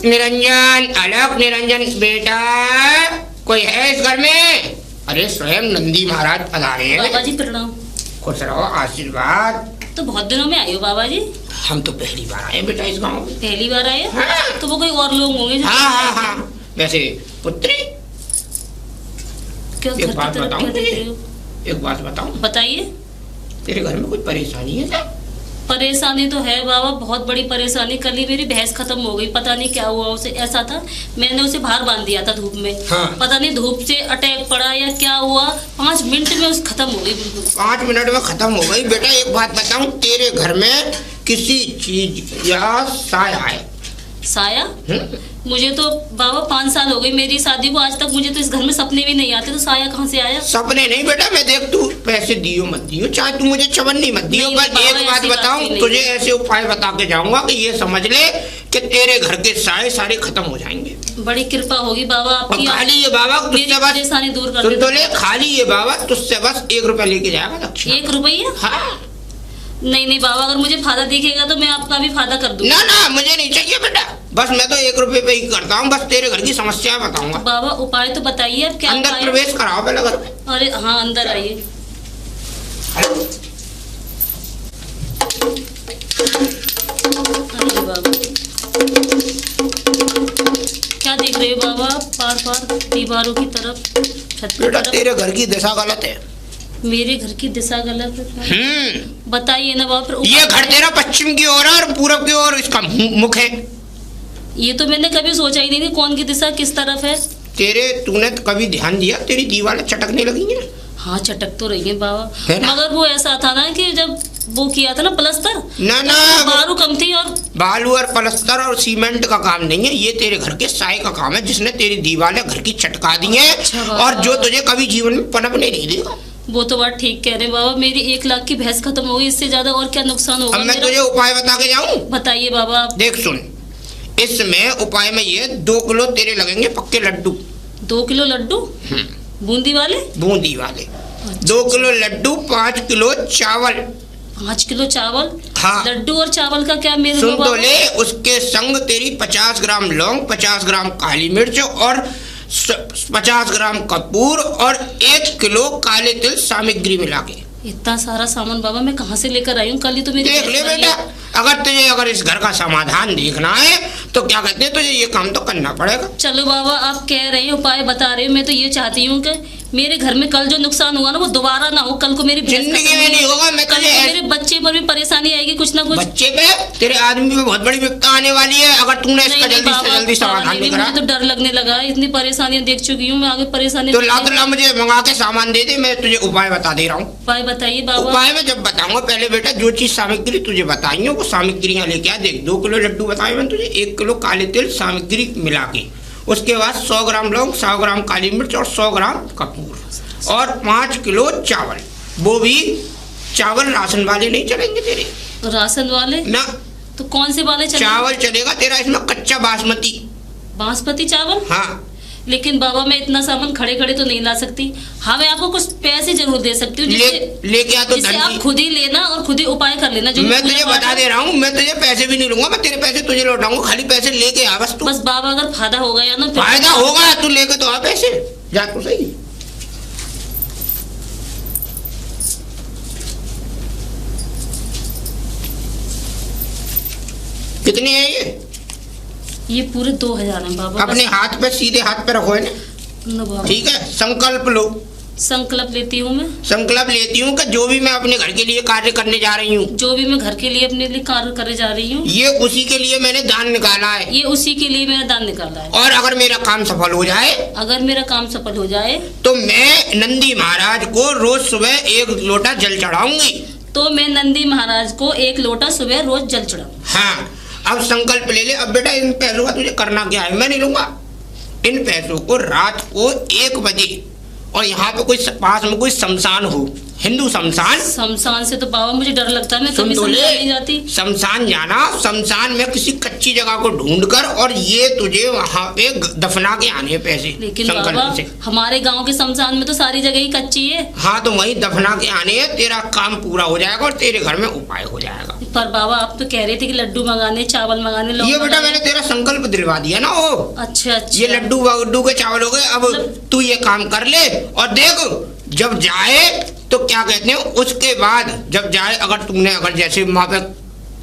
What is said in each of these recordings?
निरंजन, अलग निरंजन बेटा, कोई है इस घर में? अरे स्वयं नंदी महाराज पधारे हैं। बाबा जी प्रणाम। खुश रहो, आशीर्वाद। तो बहुत दिनों में आए हो बाबा जी। हम तो पहली बार आए बेटा इस गांव में। पहली बार आए? हाँ। तो वो कोई और लोग होंगे जो। हाँ। वैसे पुत्री, क्या एक बात बताऊं तुझे? हो? एक बात बताऊं? बताइए। तेरे घर में कोई परेशानी है क्या? परेशानी तो है बाबा, बहुत बड़ी परेशानी। कल ही मेरी भैंस खत्म हो गई, पता नहीं क्या हुआ उसे। ऐसा था मैंने उसे बाहर बांध दिया था धूप में। हाँ। पता नहीं धूप से अटैक पड़ा या क्या हुआ, 5 मिनट में उसे खत्म हो गई बिल्कुल। 5 मिनट में खत्म हो गई? बेटा एक बात बताऊं, तेरे घर में किसी चीज या साया है? साया? मुझे तो बाबा 5 साल हो गई मेरी शादी को, आज तक मुझे तो इस घर में सपने भी नहीं आते, तो साया कहाँ से आया? सपने नहीं बेटा, मैं देख तू पैसे दियो मत दियो, चाहे तू मुझे चवन्नी मत दियो, पर एक बात बताऊं तुझे, ऐसे उपाय बता के जाऊंगा कि ये समझ ले कि तेरे घर के साए सारे खत्म हो जाएंगे। बड़ी कृपा होगी बाबा आपकी। खाली ये बाबा तुझसे बस परेशानी दूर कर सुन तो ले, खाली ये बाबा तुझसे बस 1 रुपया लेके जाएगा दक्षिणा। 1 रुपया? हाँ। नहीं बाबा, अगर मुझे फायदा दिखेगा तो मैं आपका भी फायदा कर दूंगा। ना मुझे नहीं चाहिए बेटा, बस मैं तो 1 रुपये पे ही करता हूँ, बस तेरे घर की समस्या बताऊंगा। बाबा उपाय तो बताइए आप, क्या अंदर उपाय? प्रवेश कराओ पहले घर में। अरे हाँ, अंदर आइए। अरे बाबा, क्या देख रहे हो बाबा? पार दीवारों की तरफ, छत की बेटा तरफ। तेरे घर की दिशा गलत है। मेरे घर की दिशा गलत है? बताइए ना बाबा। ये घर तेरा पश्चिम की ओर है और पूरब की ओर इसका मुख है। ये तो मैंने कभी सोचा ही नहीं कि कौन की दिशा किस तरफ है। तूने कभी ध्यान दिया तेरी दीवारें चटकने लगी हैं? हाँ, चटक तो रही है बाबा, ना? मगर वो ऐसा था ना कि जब वो किया था ना प्लस्तर, ना बालू कम थी। और बालू और प्लस्तर और सीमेंट का काम नहीं है, ये तेरे घर के साए का काम है, जिसने तेरी दीवारें घर की चटका दी हैं। अच्छा और जो तुझे कभी जीवन में पनपने नहीं देगा। वो तो बात ठीक कह रहे हैं बाबा, मेरी 1 लाख की भैंस खत्म हो गई, इससे ज्यादा और क्या नुकसान होगा? अब मैं तुझे उपाय बता के जाऊं? बताइए बाबा आप। देख सुन, इसमें उपाय में ये 2 किलो तेरे लगेंगे पक्के लड्डू। 2 किलो लड्डू? बूंदी वाले? बूंदी वाले। 2 किलो लड्डू, 5 किलो चावल। 5 किलो चावल? हाँ। लड्डू और चावल का क्या मेल? सुन तो ले, उसके संग तेरी 50 ग्राम लौंग, 50 ग्राम काली मिर्च और 50 ग्राम कपूर और 1 किलो काले तिल सामग्री मिला के। इतना सारा सामान बाबा मैं कहाँ से लेकर आई हूँ? कल ही तो मेरी देख ले बेटा, अगर इस घर का समाधान देखना है तो क्या कहते हैं, तुझे ये काम तो करना पड़ेगा। चलो बाबा, आप कह रहे हैं, उपाय बता रहे हो, मैं तो ये चाहती हूँ कि मेरे घर में कल जो नुकसान हुआ ना वो दोबारा ना हो। कल को मेरी जिंदगी में नहीं होगा। मैं कल मेरे बच्चे पर भी परेशानी आएगी, कुछ ना कुछ। बच्चे पे, तेरे आदमी पे बहुत बड़ी विपदा आने वाली है अगर तूने इसका जल्दी से जल्दी समाधान नहीं करा। मुझे तो डर लगने लगा, इतनी परेशानियां देख चुकी हूँ मैं, आगे परेशानी तो ला मुझे मंगा के सामान दे दे, मैं तुझे उपाय बता दे रहा हूँ। उपाय बताइए बाबा। उपाय में जब बताऊंगा, पहले बेटा जो चीज सामग्री तुझे बताई वो सामग्रियां लेके आ। देख 2 किलो लड्डू बताए मैंने तुझे, 1 किलो काले तिल सामग्री मिला के, उसके बाद 100 ग्राम लौंग, 100 ग्राम काली मिर्च और 100 ग्राम कपूर और 5 किलो चावल। वो भी चावल राशन वाले नहीं चलेंगे तेरे। तो राशन वाले ना, तो कौन से वाले चलेंगे? चावल चलेगा तेरा इसमें कच्चा बासमती चावल। हाँ। लेकिन बाबा मैं इतना सामान खड़े खड़े तो नहीं ला सकती। हाँ, मैं आपको कुछ पैसे जरूर दे सकती हूँ, लेके आ तो आप खुद ही लेना और खुद ही उपाय कर लेना। जो मैं तुझे बता दे रहा हूँ, मैं तुझे पैसे भी नहीं लूंगा, मैं तेरे पैसे तुझे लौटाऊंगा, खाली पैसे लेके आ बस तू। बस बाबा अगर फायदा होगा या ना, फायदा होगा, तू लेके तो आ पैसे, जा तू सही। कितने है ये पूरे 2000 है बाबा। अपने हाथ पे, सीधे हाथ पे रखो है ना, ठीक है? संकल्प लो। संकल्प लेती हूँ मैं। संकल्प लेती हूँ कि जो भी मैं अपने घर के लिए कार्य करने जा रही हूँ, जो भी मैं घर के लिए अपने लिए कार्य करने जा रही हूँ, ये उसी के लिए मैंने दान निकाला है। ये उसी के लिए मैंने दान निकाला है। और अगर मेरा काम सफल हो जाए, अगर मेरा काम सफल हो जाए तो मैं नंदी महाराज को रोज सुबह 1 लोटा जल चढ़ाऊंगी। तो मैं नंदी महाराज को 1 लोटा सुबह रोज जल चढ़ाऊंगी। हाँ, अब संकल्प ले ले। अब बेटा इन पैसों का तुझे करना क्या है, मैं नहीं लूंगा। इन पैसों को रात को 1 बजे, और यहाँ पे कोई पास में कोई शमशान हो, हिंदू शमशान। शमशान से तो बाबा मुझे डर लगता है, मैं कभी शमशान नहीं जाती। शमशान जाना, शमशान में किसी कच्ची जगह को ढूंढ कर और ये तुझे वहाँ पे दफना के आने पैसे। लेकिन बाबा हमारे गांव के शमशान में तो सारी जगह ही कच्ची है। हाँ, तो वही दफना के आने, तेरा काम पूरा हो जाएगा और तेरे घर में उपाय हो जाएगा। पर बाबा आप तो कह रहे थे कि लड्डू मंगाने, चावल मंगाने, लौंग ये बेटा मंगाने। मैंने तेरा संकल्प दिलवा दिया ना वो। अच्छा अच्छा। ये लड्डू वड्डू के चावल हो गए। अब तू ये काम कर ले और देख जब जाए तो क्या कहते हैं, उसके बाद जब जाए अगर जैसे वहां पे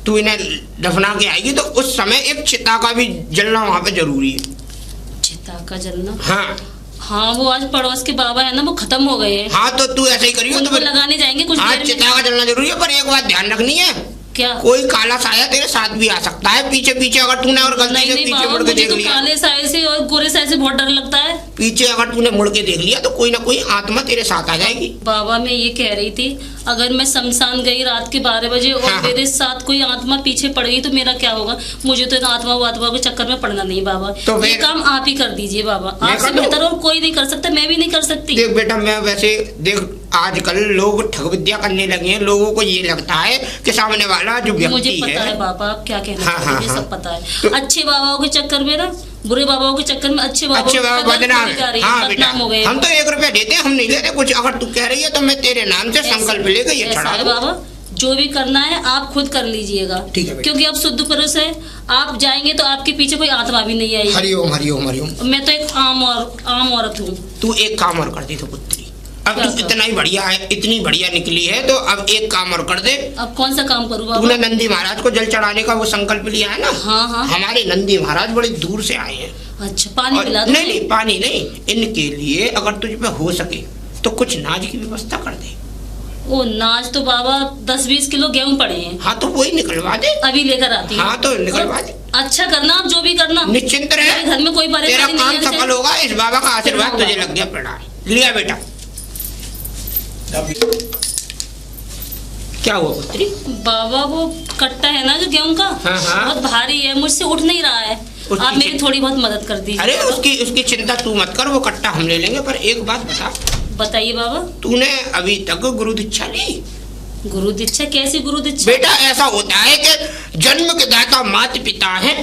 तू इन्हें दफना के आएगी तो उस समय एक चिता का भी जलना वहां पे जरूरी है। चिता का जलना? हाँ हाँ, वो आज पड़ोस के बाबा है ना, वो खत्म हो गए हैं। हाँ तो तू ऐसे ही करियो उनको तो लगाने जाएंगे कुछ हाँ देर में। चिता का जलना जरूरी है, पर एक बात ध्यान रखनी है, क्या? कोई काला साया तेरे साथ भी आ सकता है पीछे पीछे, अगर तूने और गलती नहीं से नहीं पीछे बाबा, मुड़ के मुझे देख तो लिया, काले साए से और गोरे साए से बहुत डर लगता है। पीछे अगर तूने मुड़ के देख लिया तो कोई ना कोई आत्मा तेरे साथ आ जाएगी। बाबा मैं ये कह रही थी, अगर मैं शमशान गई रात के 12 बजे और हाँ। मेरे साथ कोई आत्मा पीछे पड़ गई तो मेरा क्या होगा? मुझे तो इन आत्मा के चक्कर में पड़ना नहीं बाबा। तो ये फिर- काम आप ही कर दीजिए बाबा, मैं आपसे कर दूं? बेहतर और कोई नहीं कर सकता, मैं भी नहीं कर सकती। देख बेटा मैं वैसे देख आजकल लोग ठग विद्या करने लगे हैं, लोगों को ये लगता है कि सामने वाला जो मुझे व्यक्ति पता है है बाबा आप क्या कहना हाँ, चाहते हैं, हाँ, मुझे हाँ। सब पता है। तो- अच्छे बाबाओं के चक्कर में ना बुरे बाबाओं के चक्कर में अच्छे बाबा बदनाम है। हाँ बेटा बदनाम हो गए। हम तो 1 रुपया देते हैं, हम नहीं लेते कुछ। अगर तू कह रही है तो मैं तेरे नाम से संकल्प लेकर ये ऐसा चढ़ा है दूं। बाबा, जो भी करना है आप खुद कर लीजिएगा, ठीक है बेटा। क्योंकि आप शुद्ध पुरुष है, आप जाएंगे तो आपके पीछे कोई आत्मा भी नहीं आएगी। हरिओम हरिओम हरिओम। मैं तो एक आम औरत हूँ। तू एक काम और कर दी तो पुत्री, अब क्या तू काम? इतना ही बढ़िया है, इतनी बढ़िया निकली है तो अब एक काम और कर दे। अब कौन सा काम करूँ बाबा? तूने नंदी महाराज को जल चढ़ाने का वो संकल्प लिया है ना? हाँ हाँ। हमारे नंदी महाराज बड़ी दूर से आए हैं। अच्छा पानी और पिला दो। नहीं नहीं पानी नहीं, इनके लिए अगर तुझ पे हो सके तो कुछ नाज की व्यवस्था कर दे। ओ नाच तो बाबा 10-20 किलो गेहूं पड़े हैं, हाँ तो वही निकलवा दे। अभी लेकर आती हूँ। हाँ तो निकलवा दे। अच्छा करना आप जो भी करना, निश्चिंत रहे, मेरे घर में कोई तेरा परेशानी काम नहीं है। सफल होगा। इस बाबा का आशीर्वाद तुझे लग गया। प्रणाम लिया बेटा। क्या हुआ पुत्री? बाबा वो कट्टा है ना जो गेहूं का, हाँ, हाँ। बहुत भारी है, मुझसे उठ नहीं रहा है, उसकी आप मेरी थोड़ी बहुत मदद कर दीजिए। अरे उसकी चिंता तू मत कर, वो कट्टा हम ले लेंगे। पर एक बात बता, बताइए बाबा। तूने अभी तक गुरु दीक्षा ली? गुरु दीक्षा? कैसी गुरु दीक्षा? बेटा ऐसा होता है कि जन्म के दाता माता पिता है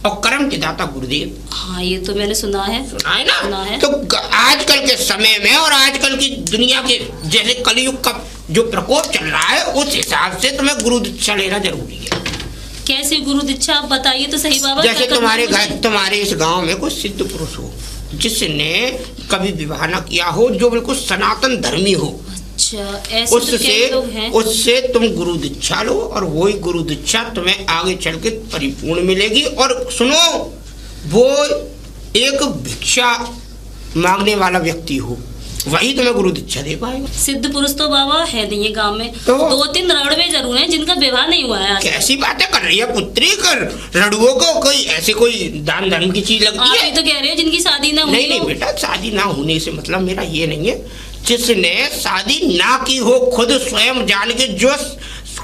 और कर्म के दाता गुरुदेव। हाँ ये तो मैंने सुना है। सुना है ना? सुना है। तो आजकल के समय में और आजकल की दुनिया के जैसे कलयुग का जो प्रकोप चल रहा है, उस हिसाब से तुम्हें गुरु दीक्षा लेना जरूरी है। कैसी गुरु दीक्षा आप बताइए तो सही बाबा। जैसे क्या करना है मुझे? तुम्हारे इस गांव में कोई सिद्ध पुरुष हो जिसने कभी विवाह न किया हो, जो बिल्कुल सनातन धर्मी हो, अच्छा ऐसे तो कई लोग हैं। उससे तुम गुरु दीक्षा लो और वही गुरु दीक्षा तुम्हें आगे चल के परिपूर्ण मिलेगी। और सुनो, वो एक भिक्षा मांगने वाला व्यक्ति हो, वही तुम्हें गुरु दीक्षा दे पाएगा। सिद्ध पुरुष तो बाबा है नहीं है गांव में, तो 2-3 रड़वे जरूर हैं जिनका विवाह नहीं हुआ है आज तक। कैसी बातें कर रही है पुत्री? कर रड़ुओं को कोई ऐसे कोई दान धर्म की चीज लगती आप है? ही तो कह रहे हो जिनकी शादी ना हुई नहीं नहीं हो। बेटा, शादी ना होने से मतलब मेरा ये नहीं है। जिसने शादी ना की हो, खुद स्वयं जान के जो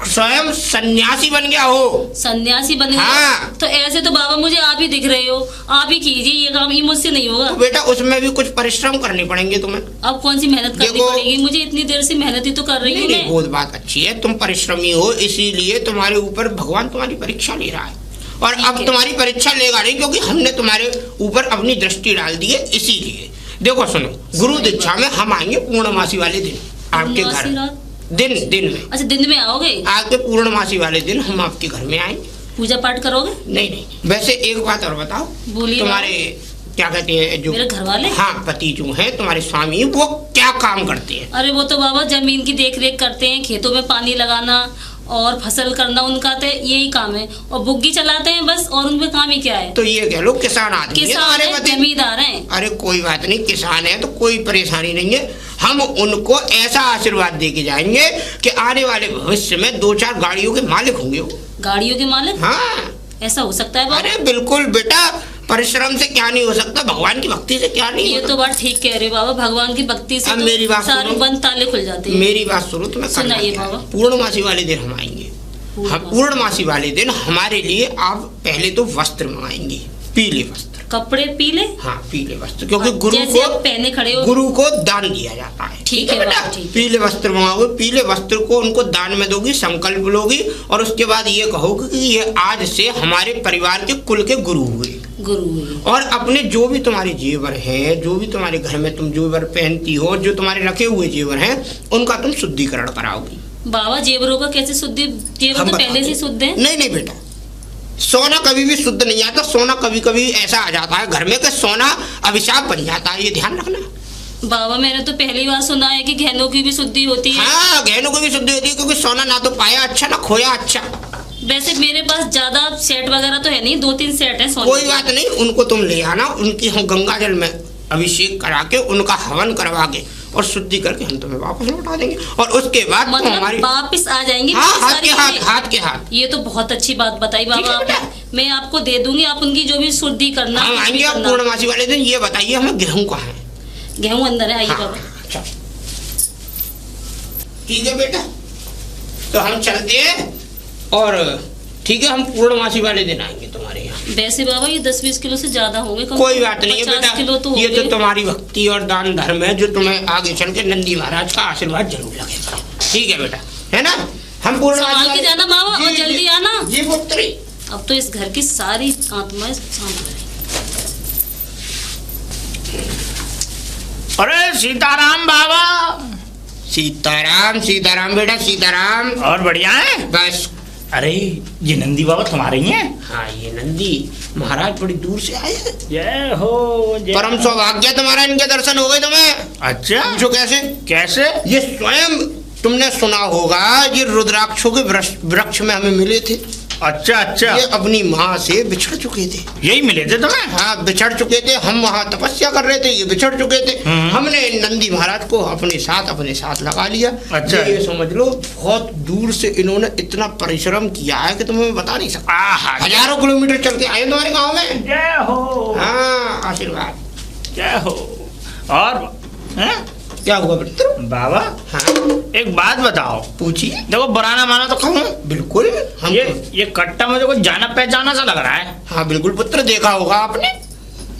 स्वयं सन्यासी बन गया हो। सन्यासी बन गए? हाँ। तो ऐसे तो बाबा मुझे आप ही दिख रहे हो, आप ही कीजिए ये काम, ये मुझसे नहीं होगा। तो बेटा उसमें भी कुछ परिश्रम करने पड़ेंगे तुम्हें। अब कौन सी मेहनत करनी देखो- पड़ेगी मुझे? इतनी देर से मेहनत ही तो कर रही नहीं हूँ नहीं मैं। बहुत बात अच्छी है, तुम परिश्रमी हो, इसीलिए तुम्हारे ऊपर भगवान तुम्हारी परीक्षा ले रहा है। और ठीक अब है। तुम्हारी परीक्षा लेगा नहीं, क्योंकि हमने तुम्हारे ऊपर अपनी दृष्टि डाल दी है, इसीलिए। देखो सुनो, गुरु दीक्षा में हम आएंगे पूर्णमासी वाले दिन आपके पूर्णमासी घर। रात? दिन में अच्छा दिन में आओगे? आपके पूर्णमासी वाले दिन हम आपके घर में आएंगे। पूजा पाठ करोगे? नहीं नहीं, वैसे एक बात और बताओ, बोलिए। तुम्हारे क्या कहते हैं जो मेरे घर वाले? हाँ पति जो है तुम्हारे स्वामी, वो क्या काम करते हैं? अरे वो तो बाबा जमीन की देख रेख करते हैं, खेतों में पानी लगाना और फसल करना उनका तो यही काम है, और बुग्गी चलाते हैं बस, और उनका काम ही क्या है? तो ये कह लो किसान आदमी है किसान तुम्हारे है, पति। जमींदार हैं। अरे कोई बात नहीं, किसान है तो कोई परेशानी नहीं है। हम उनको ऐसा आशीर्वाद दे के जाएंगे कि आने वाले भविष्य में 2-4 गाड़ियों के मालिक होंगे वो। गाड़ियों के मालिक? हाँ ऐसा हो सकता है बाबा? अरे बिल्कुल बेटा, परिश्रम से क्या नहीं हो सकता, भगवान की भक्ति से क्या नहीं ये होता। तो बात ठीक कह रहे हो बाबा, भगवान की भक्ति से अब तो मेरी बात सारे सुनो। बंद ताले खुल जाते हैं। मेरी बात सुनो, तुम्हें करना सुनाइए क्या है? बाबा। पूर्णमासी वाले दिन हम आएंगे। हम पूर्णमासी वाले दिन हमारे लिए आप पहले तो वस्त्र मंगाएंगे, पीले वस्त्र। कपड़े पीले? हाँ पीले वस्त्र, क्योंकि गुरु जैसे आप को पहने खड़े हो। गुरु को दान दिया जाता है। ठीक है बेटा, बाबा, ठीक है। पीले वस्त्र मंगाओगे, पीले वस्त्र को उनको दान में दोगी, संकल्प लोगी, और उसके बाद ये कहोगे कि ये आज से हमारे परिवार के कुल के गुरु हुए। गुरु हुए। और अपने जो भी तुम्हारे जेवर हैं, जो भी तुम्हारे घर में तुम जेवर पहनती हो, जो तुम्हारे रखे हुए जेवर हैं, उनका तुम शुद्धिकरण कराओगी। बाबा जेवरों का कैसे शुद्ध? जेवर हम तो पहले बताते से शुद्ध है। नहीं नहीं बेटा, सोना कभी भी शुद्ध नहीं आता। सोना कभी कभी ऐसा आ जाता है घर में कि सोना अभिशाप बन जाता है, ये ध्यान रखना। बाबा मैंने तो पहली बार सुना है कि गहनों की भी शुद्धि होती है। हाँ, गहनों की भी शुद्धि होती है, क्योंकि सोना ना तो पाया अच्छा ना खोया अच्छा। वैसे मेरे पास ज्यादा सेट वगैरह तो है नहीं, 2-3 सेट है सोने कोई के। बात नहीं, उनको तुम ले आना, उनकी हम गंगा जल में अभिषेक करा के उनका हवन करवा के और शुद्धि करके हम तुम्हें वापस लौटा देंगे। और उसके बाद तुम मतलब हमारी वापस आ जाएंगे? हाँ, मेरी हाथ सारी के हाथ, चीजें? हाथ के हाथ। ये तो बहुत अच्छी बात बताई ठीक बाबा है बेटा। आपने। मैं आपको दे दूंगी, आप उनकी जो भी शुद्धि करना हम कुछ भी आएंगे आप करना। पूर्णमासी वाले दिन। ये बताइए हमें गेहूं कहाँ है? गेहूं अंदर है, आइए हाँ, बाबा। अच्छा ठीक है बेटा, तो हम चलते हैं। और ठीक है, हम पूर्णमासी वाले दिन आएंगे तुम्हारे यहाँ। वैसे बाबा ये 10-20 किलो से ज्यादा होंगे। कोई बात नहीं है 50 बेटा, किलो तो ये तो होंगे। तुम्हारी भक्ति और दान धर्म है जो तुम्हें आगे चल के नंदी महाराज का आशीर्वाद जरूर लगेगा। ठीक है बेटा, है ना? हम पूर्णमासी संभाल के वाले- जाना बाबा, जी, और जी, जल्दी आना। जी पुत्री। अब तो इस घर की सारी आत्माएं शांत रहे। अरे सीताराम बाबा। सीताराम सीताराम बेटा, सीताराम। और बढ़िया है? बस। अरे ये नंदी बाबा तुम्हारे ही हैं? हाँ, ये नंदी महाराज बड़ी दूर से आए हैं। जय हो जय परम हो। सौभाग्य तुम्हारा, इनके दर्शन हो गए तुम्हें। अच्छा, पूछो कैसे? कैसे? ये स्वयं तुमने सुना होगा, ये रुद्राक्षों के वृक्ष में हमें मिले थे। अच्छा अच्छा, ये अपनी माँ से बिछड़ चुके थे। यही मिले थे तुम्हें? हाँ, बिछड़ चुके थे। हम वहाँ तपस्या कर रहे थे, ये बिछड़ चुके थे। हमने नंदी महाराज को अपने साथ लगा लिया। अच्छा। ये समझ लो, बहुत दूर से इन्होंने इतना परिश्रम किया है कि तुम्हें बता नहीं सकता। आहा, हजारों किलोमीटर चल के आए तुम्हारे गाँव में। जय हो। हाँ, आशीर्वाद। जय हो। और हैं? क्या हुआ मित्र? बाबा हाँ, एक बात बताओ। पूछिए। देखो बुरा ना मानो तो कहूँ, बिल्कुल। हम ये कट्टा मुझे कुछ जाना पहचाना सा लग रहा है। हाँ बिल्कुल पुत्र, देखा होगा आपने।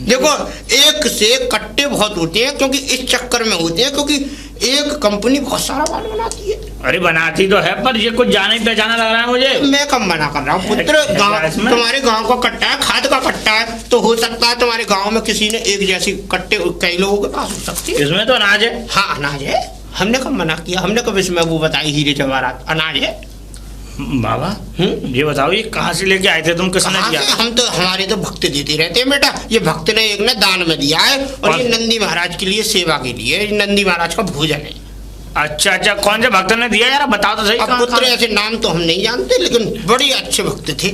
देखो, एक से कट्टे बहुत होते हैं, क्योंकि इस चक्कर में होते हैं, क्योंकि एक कंपनी बहुत सारा माल बनाती है। अरे बनाती तो है, पर ये कुछ जाना ही पहचाना लग रहा है मुझे। मैं कम मना कर रहा हूँ पुत्र। गाँव, इसमें? तुम्हारे गांव का कट्टा है, खाद का कट्टा है, तो हो सकता है तुम्हारे गांव में किसी ने एक जैसी कट्टे कई लोगों के पास हो सकती है। इसमें तो अनाज है। हाँ, अनाज है। हमने कब मना किया? हमने कब इसमें वो बताई हीरे जवाहरात? अनाज है। बाबा ये बताओ, ये कहाँ से लेके आए थे तुम? किसने कहाँ दिया? से? हम तो, हमारे तो भक्त देते रहते हैं बेटा। ये भक्त ने एक ने दान में दिया है, और ये नंदी महाराज के लिए सेवा के लिए, ये नंदी महाराज का भोजन है। अच्छा अच्छा, कौन से भक्त ने दिया यार, बताओ तो सही। अब पुत्र ऐसे नाम तो हम नहीं जानते, लेकिन बड़े अच्छे भक्त थे।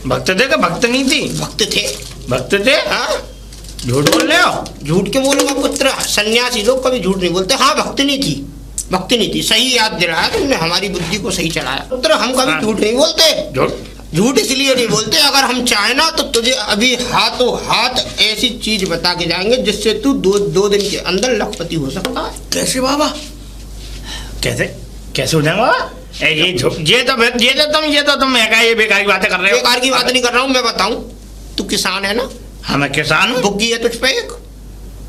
भक्त थे? भक्त नहीं थी? भक्त थे। भक्त थे? हाँ, झूठ बोल रहे हो? झूठ क्यों बोलूंगा पुत्र? सन्यासी लोग कभी झूठ नहीं बोलते। हाँ, भक्ति नहीं थी, भक्ति नहीं थी। सही याद दिलाया तुमने, हमारी बुद्धि को सही चलाया पुत्र। हम कभी हाँ। झूठ नहीं बोलते। झूठ इसलिए नहीं बोलते, अगर हम चाहे ना तो तुझे अभी हाथों हाथ ऐसी चीज बता के जाएंगे जिससे तू दो दिन के अंदर लखपति हो सकता है। कैसे बाबा? कैसे कैसे हो जाएगा बाबा? ये तो तुम ये बेकार की बातें कर रहे हो। बेकार की बात नहीं कर रहा हूँ, मैं बताऊं। तू किसान है ना? हाँ मैं किसान हूँ। बुग्गी है तुझ पे एक?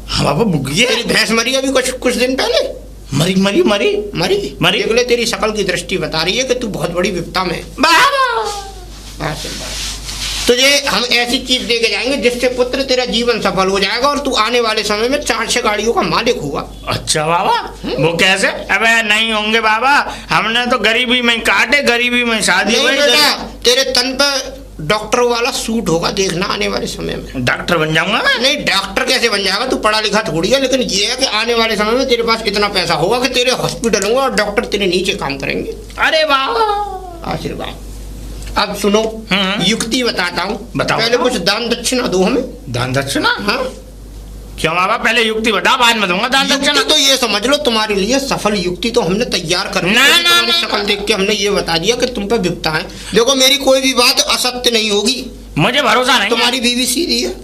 हाँ बाबा बुग्गी है। तेरी भैंस मरी अभी कुछ दिन पहले। मरी मरी मरी मरी मरी। देख ले, तेरी शकल की दृष्टि बता रही है कि तू बहुत बड़ी विपदा में है। बाबा तुझे हम ऐसी चीज दे के जाएंगे जिससे पुत्र तेरा जीवन सफल हो जाएगा, और तू आने वाले समय में 4-6 गाड़ियों का मालिक होगा। अच्छा बाबा, वो कैसे? अबे नहीं होंगे बाबा, हमने तो गरीबी में काटे, गरीबी में शादी नहीं हुई। बेटा, तेरे तन पे डॉक्टर वाला सूट होगा, देखना आने वाले समय में। डॉक्टर बन जाऊंगा मैं? नहीं, डॉक्टर कैसे बन जाएगा? तू पढ़ा लिखा थोड़ी है, लेकिन ये है कि आने वाले समय में तेरे पास इतना पैसा होगा कि तेरे हॉस्पिटल होंगे और डॉक्टर तेरे नीचे काम करेंगे। अरे बाबा आशीर्वाद। अब सुनो, युक्ति बताता हूँ। बताओ। पहले कुछ दान दक्षिणा दो हमें। दान दक्षिणा? हाँ, क्यों बाबा? पहले युक्ति बता, बाद में दूंगा दान दक्षिणा। युक्ति तो ये समझ लो, तुम्हारे लिए सफल युक्ति तो हमने तैयार कर ली। ना, ना, तुम्हारी ना, शक्ल देख के हमने ये बता दिया कि तुम पे विपदा है। देखो, मेरी कोई भी बात असत्य नहीं होगी। मुझे भरोसा नहीं। तुम्हारी बीवी सीधी है।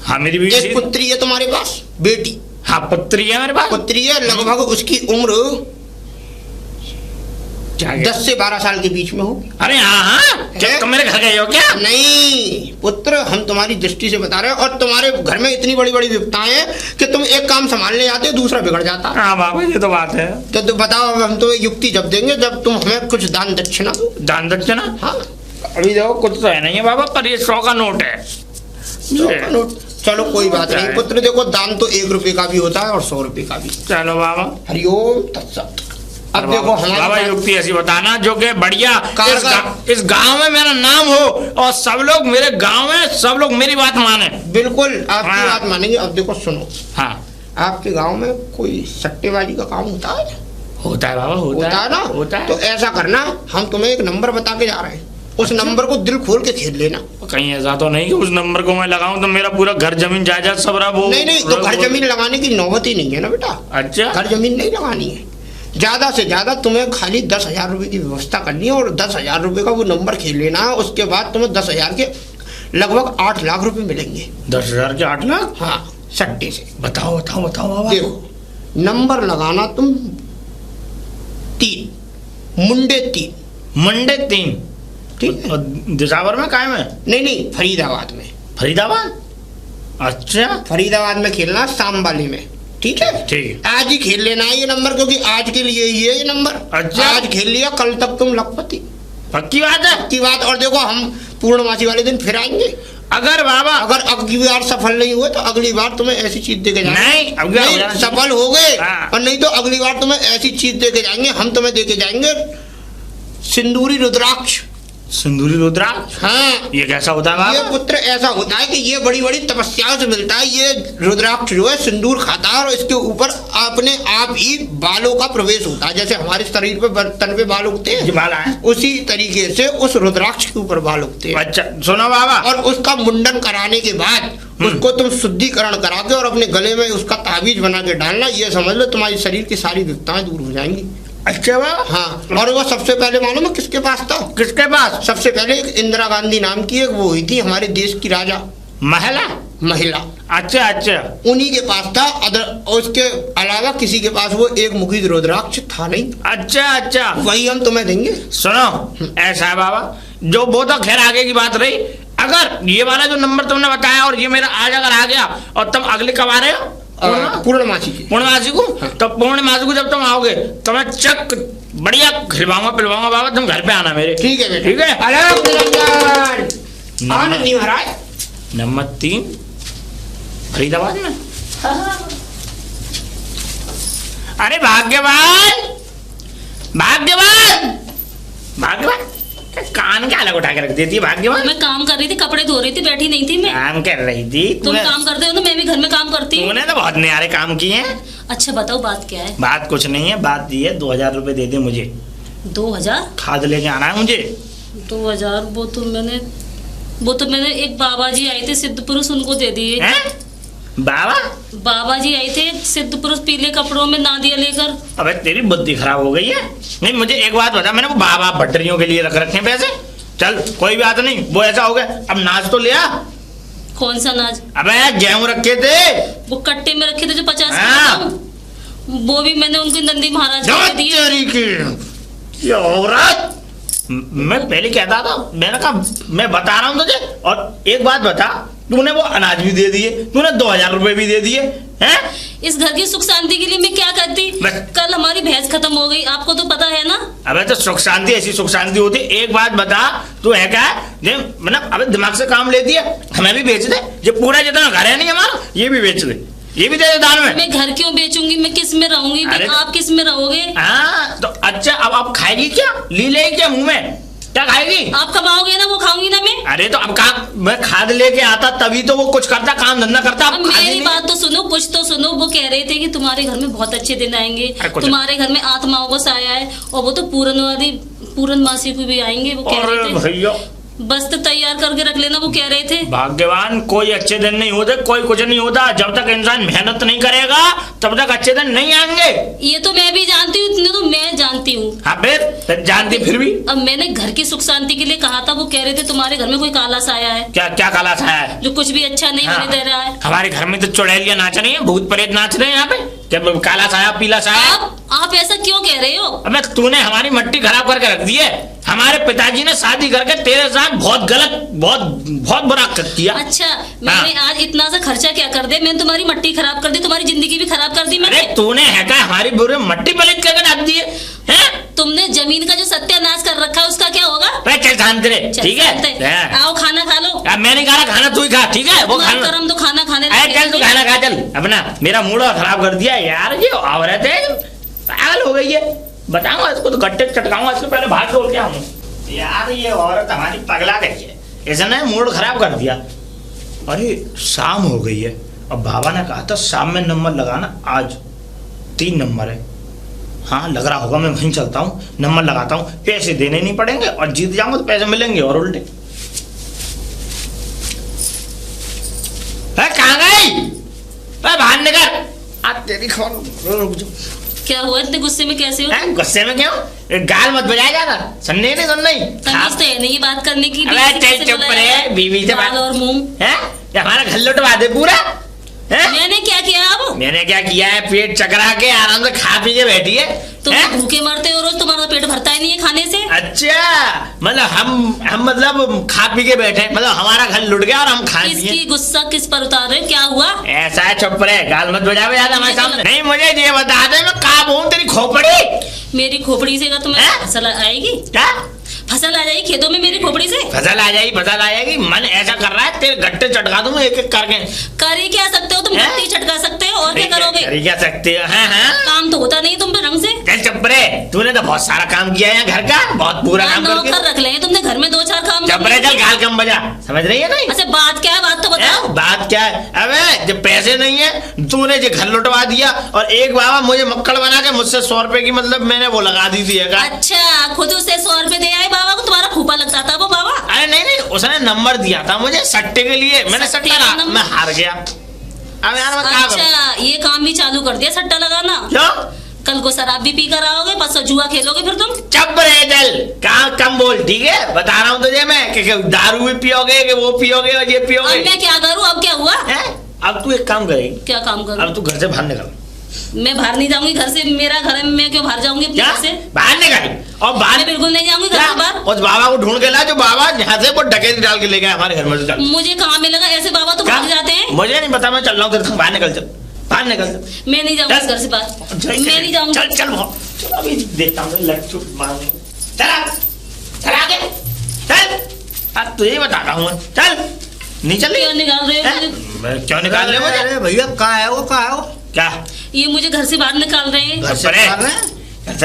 हाँ मेरी एक बीवी। पुत्री है तुम्हारे पास, बेटी। हाँ पुत्री है मेरे पास। पुत्री है, लगभग उसकी उम्र 10 से 12 साल के बीच में होगी। अरे हाँ हाँ, क्या तुम मेरे घर गए हो क्या? नहीं पुत्र, हम तुम्हारी दृष्टि से बता रहे हैं, और तुम्हारे घर में इतनी बड़ी बड़ी विपदाएं हैं कि तुम एक काम संभालने जाते हो, दूसरा बिगड़ जाता है। हाँ बाबा, ये तो बात है। तो तुम बताओ, हम तो युक्ति जब देंगे जब तुम हमें कुछ दान दक्षिणा दो। दान दक्षिणा? हाँ, अभी देखो कुछ तो है नहीं है बाबा, पर ये 100 का नोट है। 100 का नोट? चलो कोई बात नहीं पुत्र। देखो, दान तो 1 रुपए का भी होता है और 100 रुपए का भी। चलो बाबा। हरिओम तत्सत। अब देखो हमारे बाबा पास- युक्ति ऐसी बताना जो कि बढ़िया कारगर। इस गांव में मेरा नाम हो और सब लोग मेरे गांव में सब लोग मेरी बात माने। बिल्कुल आपकी हाँ। बात मानेंगे। अब देखो सुनो, हाँ आपके गांव में कोई सट्टेबाजी का काम होता है? होता है बाबा, होता है ना? होता है। तो ऐसा करना, हम तुम्हें एक नंबर बता के जा रहे हैं, उस नंबर को दिल खोल के खेल लेना। कहीं ऐसा तो नहीं कि उस नंबर को मैं लगाऊं तो मेरा पूरा घर जमीन जायदाद सब रहा वो। नहीं तो घर जमीन लगाने की नौबत ही नहीं है ना बेटा। अच्छा घर जमीन नहीं लगानी है, ज्यादा से ज्यादा तुम्हें खाली 10,000 रुपए की व्यवस्था करनी है और 10,000 रुपए का वो नंबर खेल लेना है। उसके बाद तुम्हें 10,000 के लगभग 8 लाख रुपए मिलेंगे। 10,000 के 8 लाख? हाँ, सट्टे से। बताओ बताओ बताओ बाबा। देखो नंबर लगाना तुम 3, मुंडे 3। मंडे 3। ठीक है? और दिसावर में कायम है? नहीं, फरीदाबाद में। फरीदाबाद? अच्छा फरीदाबाद में खेलना, शाम वाले में। ठीक है? ठीक आज ही खेल लेना है ये नंबर, क्योंकि आज के लिए ही है ये नंबर। अच्छा। आज खेल लिया, कल तक तुम लखपति। पक्की बात है? की बात। और देखो हम पूर्णमासी वाले दिन फिर आएंगे। अगर बाबा अगर अगली बार सफल नहीं हुए तो अगली बार तुम्हें ऐसी चीज दे के जाएंगे। नहीं, अगली बार हो जाना चाहिए। सफल हो गए हाँ। और नहीं तो अगली बार तुम्हें ऐसी चीज दे के जाएंगे, हम तुम्हें दे के जाएंगे सिंदूरी रुद्राक्ष। सिंदूरी रुद्राक्ष? हाँ, ये कैसा होता है ये बाबा? पुत्र ऐसा होता है कि ये बड़ी बड़ी तपस्याओं से मिलता है। ये रुद्राक्ष जो है सिंदूर खाता है और इसके ऊपर अपने आप ही बालों का प्रवेश होता है। जैसे हमारे शरीर पे तन पे बाल उगते ये हैं, बाल है? उसी तरीके से उस रुद्राक्ष के ऊपर बाल उगते हैं। अच्छा सुनो बाबा। और उसका मुंडन कराने के बाद उसको तुम शुद्धिकरण करा के और अपने गले में उसका ताबीज बना के डालना। ये समझ लो तुम्हारी शरीर की सारी विपत्ताएं दूर हो जाएंगी। अच्छा बाबा। हाँ, और वो सबसे पहले मालूम है किसके पास था? किसके पास? सबसे पहले एक इंदिरा गांधी नाम की एक वो हुई थी हमारे देश की राजा महिला? महिला, अच्छा अच्छा। उन्हीं के पास था। उसके अलावा किसी के पास वो एक मुखी रुद्राक्ष था नहीं। अच्छा अच्छा। वही हम तुम्हें देंगे। सुनो ऐसा है बाबा, जो वो तो खैर आगे की बात रही। अगर ये वाला जो नंबर तुमने बताया और ये मेरा आज अगर आ गया और तुम अगले कब आ रहे हो? पूर्णमासी की। पूर्णमासी को? तो पूर्णमासी को जब तुम आओगे तो मैं चक बढ़िया खिलवाऊंगा पिलवाऊंगा बाबा, तुम घर पे आना मेरे। ठीक है बेटा। ठीक है। अलग निरंजन। आनंद नहीं महाराज। नंबर 3 फरीदाबाद में। अरे भाग्यवान भाग्यवान भाग्यवान, कान क्या अलग उठा के रख देती है भाग्यवान? मैं काम कर रही थी, कपड़े धो रही थी, बैठी नहीं थी मैं। काम कर रही थी तुम तूने? काम करते हो ना, मैं भी घर में काम करती हूँ। तूने तो बहुत न्यारे काम किए हैं। अच्छा बताओ बात क्या है? बात कुछ नहीं है, बात ये है 2,000 रुपए दे दे मुझे, 2,000? खाद लेके आना है मुझे। 2,000? वो तो मैंने एक बाबा जी आए थे सिद्ध पुरुष, उनको दे दिए। हैं? बाबा? बाबा जी आए थे सिद्ध पुरुष पीले कपड़ों में नादिया लेकर। अबे तेरी बुद्धि खराब हो गई है। नहीं मुझे एक बात बता, मैंने वो बाबा भट्टरियों के लिए रख रखे हैं पैसे। चल कोई बात नहीं, वो ऐसा हो गया, अब नाच तो लिया। कौन सा नाज? अबे गेहूं रखे थे वो कट्टे में रखे थे जो 50 हाँ। के, वो भी मैंने उनके नंदी महाराज को दे दिए। तेरी की ये औरत। मैं पहले कहता था, मैंने कहा मैं बता रहा हूँ तुझे। और एक बात बता, तूने वो अनाज भी दे दिए, तूने 2,000 रुपए भी दे दिए हैं? इस घर की सुख शांति के लिए मैं क्या करती? बस। कल हमारी भैंस खत्म हो गई, आपको तो पता है ना। अबे तो सुख शांति ऐसी सुख शांति होती। एक बात बता, तू है क्या मतलब अबे दिमाग से काम लेती है। हमें भी बेच दे, ये पूरा जितना घर है नहीं हमारा, ये भी बेच दे, ये भी दे दे दान में। मैं घर क्यों बेचूंगी? मैं किस में रहूंगी? अरे आप किस में रहोगे? हाँ तो अच्छा, अब आप खाएगी क्या? ली लेगी क्या मुंह में? क्या खाएगी? आप कमाओगे ना, वो खाऊंगी ना मैं। अरे तो अब कहा मैं खाद लेके आता तभी तो वो कुछ करता, काम धंधा करता। अब मेरी बात तो सुनो, कुछ तो सुनो। वो कह रहे थे कि तुम्हारे घर में बहुत अच्छे दिन आएंगे, तुम्हारे घर में आत्माओं का साया है, और वो तो पूर्णमासी को भी आएंगे। वो कह रहे थे भैया बस तो तैयार करके रख लेना, वो कह रहे थे। भाग्यवान, कोई अच्छे दिन नहीं होते, कोई कुछ नहीं होता। जब तक इंसान मेहनत नहीं करेगा तब तक अच्छे दिन नहीं आएंगे। ये तो मैं भी जानती हूँ, इतने तो मैं जानती हूँ। हाँ फिर जानती फिर भी। अब मैंने घर की सुख शांति के लिए कहा था, वो कह रहे थे तुम्हारे घर में कोई काला साया है, क्या क्या काला छाया है? जो कुछ भी अच्छा नहीं हाँ। होने दे रहा है। हमारे घर में तो चुड़ैलियां नाच रही हैं, भूत प्रेत नाच रहे हैं यहाँ पे। क्या काला साया पीला साया? आप ऐसा क्यों कह रहे हो? अबे तूने हमारी मट्टी खराब करके रख दी है। हमारे पिताजी ने शादी करके तेरे साथ बहुत गलत, बहुत बहुत बुरा किया। अच्छा, मैंने आज इतना सा खर्चा क्या कर दिया? मैंने तुम्हारी मट्टी खराब कर दी, तुम्हारी जिंदगी भी खराब कर दी मैंने। अरे तूने है क्या हमारी बुरे मट्टी पलट करके रख दी है? तुमने जमीन का जो सत्यानाश कर रखा है, उसका क्या होगा? चल शांत रहे, ठीक है? आओ खाना खा लो। अब मैं नहीं खा रहा, खाना तू ही खा, ठीक है? वो खाना हम तो खाना खाने अरे चल तू खाना खा, चल। अपना मेरा मूड खराब कर दिया यार, ये औरत है पागल हो गई है। बताऊंगा इसको तो गट्टे चटकाऊंगा इसको, पहले बाहर छोड़ के आऊँ। यार ये औरत हमारी पगला गई है, इसने मूड खराब कर दिया। अरे शाम हो गई है, अब बाबा ने कहा था शाम में नंबर लगाना, आज 3 नंबर है। हाँ लग रहा होगा, मैं वहीं चलता हूँ, नंबर लगाता हूँ, पैसे देने नहीं पड़ेंगे और जीत जाऊंगा तो पैसे मिलेंगे और उल्टे। कहाँ गई? बाहर निकल। आज तेरी खबर। क्या हुआ इतने गुस्से में कैसे हो? गुस्से में क्यों? गाल मत बजाया जाना, सुनने नहीं सुन नहीं। तमीज तो है नहीं बात करने की। चल चुप रहे, बीवी से बात। और मुंह है हमारा घर लुटवा दे पूरा। मैंने क्या किया? अब मैंने क्या किया है? पेट चकरा के आराम से खा पी के बैठी है। तुम भूखे मरते हो रोज, तुम्हारा पेट भरता ही नहीं है खाने से। अच्छा मतलब हम मतलब खा पी के बैठे, मतलब हमारा घर लुट गया और हम खा पी। किसकी गुस्सा किस पर उतार रहे हो? क्या हुआ? ऐसा है, चुप रहे, गाल मत बजावे यार हमारे सामने। नहीं मुझे ये बता दे मैं कहाँ बोलूं तेरी खोपड़ी। मेरी खोपड़ी से तुम्हें फसल आएगी? क्या फसल आ जाएगी खेतों में मेरी खोपड़ी से? फसल आ जाएगी। मन ऐसा कर रहा है तेरे गट्टे चटका दूं एक एक करके। कर ही क्या सकते हो तुम? गट्टे चटका सकते हो और क्या करोगे? कर ही क्या सकते हो? हाँ काम तो होता नहीं तुम पे ढंग से। चल चुप रहे, तूने तो बहुत सारा काम किया है घर का, बहुत पूरा काम करके नौकर रख ले तुमने घर में, 2-4 काम। चुप रहे, चल गाल कम बजा, समझ रही है नहीं? अच्छा बात क्या है? बात तो बताओ। बात क्या है? अबे जब पैसे नहीं है तूने जो घर लुटवा दिया और एक बाबा मुझे मक्कड़ बना के मुझसे 100 रुपए की मतलब मैंने वो लगा दी थी। अच्छा खुद उसे 100 रुपए दे आए बाबा को? तुम्हारा फूफा लगता था वो बाबा? अरे नहीं उसने नंबर दिया था मुझे सट्टे के लिए, मैंने सट्टा मैं हार गया। अब यार मैं क्या करूं? अच्छा ये काम भी चालू कर दिया सट्टा लगाना? क्यों? कल को शराब भी पी कर आओगे, परसों जुआ खेलोगे फिर तुम। चुप रहे चल, कहाँ कम बोल, ठीक है? बता रहा हूँ तुझे मैं कि दारू भी पियोगे कि वो पियोगे और ये पियोगे। अब मैं क्या करूँ? अब क्या हुआ है? अब तू एक काम करेगी। क्या काम करूँ? अब तू घर से बाहर निकल। मैं बाहर नहीं जाऊंगी घर से, मेरा घर है, मैं क्यों बाहर जाऊंगी अपने घर से? बाहर निकल। और बाहर बिल्कुल नहीं जाऊंगी घर से बाहर। उस बाबा को ढूंढ के ला जो बाबा यहाँ से वो डकैती डाल के ले गया हमारे घर में से। मुझे कहाँ मिलेगा ऐसे बाबा? तो भाग जाते हैं। मुझे नहीं पता, मैं चल रहा हूँ तेरे संग, बाहर निकल चल, बाहर निकल। मैं नहीं जाऊंगी घर से बाहर, मैं नहीं जाऊंगी। चल चल अभी देखता हूँ लट्टू मारूंगा। चल आगे चल, अब तुझे बता रहा हूँ, चल नहीं चल। क्यों निकाल रहे हो? क्यों निकाल रहे हो? अरे भैया कहाँ है वो? कहाँ है वो? क्या ये मुझे घर से बाहर निकाल रहे हैं? घर से